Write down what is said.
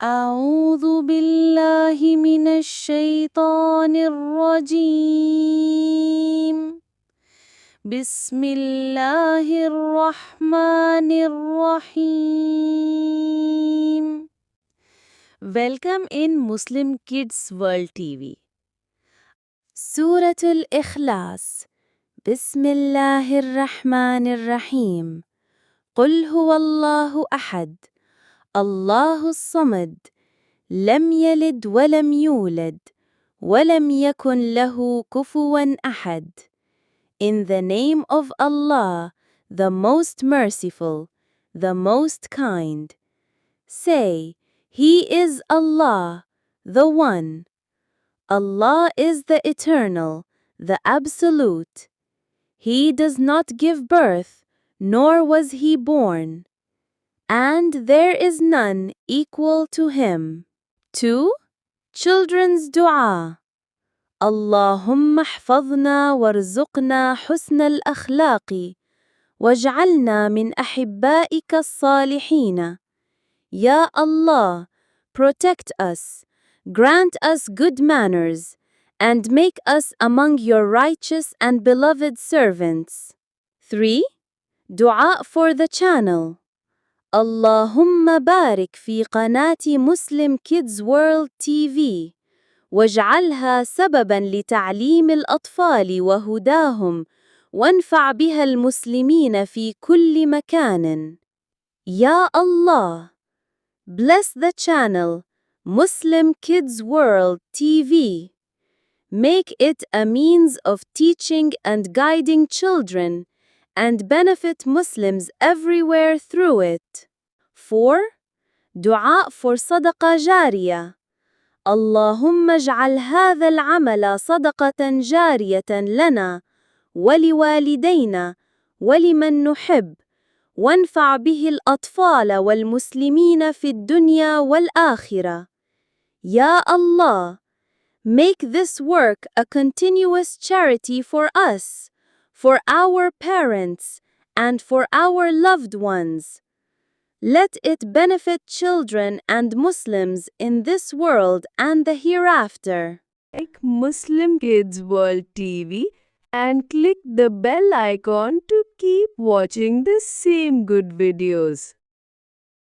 أعوذ بالله من الشيطان الرجيم. بسم الله الرحمن الرحيم. Welcome in Muslim Kids World TV. سورة الإخلاص. بسم الله الرحمن الرحيم. قل هو الله أحد الله الصمد لم يلد ولم يولد ولم يكن له كفوا أحد. In the name of Allah, the most merciful, the most kind. Say, He is Allah, the One. Allah is the Eternal, the Absolute. He does not give birth, nor was He born. And there is none equal to Him. 2. Children's Dua. اللهم احفظنا وارزقنا حسن الأخلاق واجعلنا من أحبائك الصالحين. Ya Allah, protect us, grant us good manners, and make us among your righteous and beloved servants. 3. Dua for the channel. اللهم بارك في قناة مسلم كيدز وورلد تي في واجعلها سبباً لتعليم الأطفال وهداهم وانفع بها المسلمين في كل مكان. Ya Allah, bless the channel Muslim Kids World TV. Make it a means of teaching and guiding children and benefit Muslims everywhere through it. 4. Dua for صدقة جارية. اللهم اجعل هذا العمل صدقة جارية لنا ولوالدينا ولمن نحب وانفع به الأطفال والمسلمين في الدنيا والآخرة. Ya Allah, make this work a continuous charity for us, for our parents, and for our loved ones. Let it benefit children and Muslims in this world and the hereafter. Like Muslim Kids World TV and click the bell icon to keep watching the same good videos.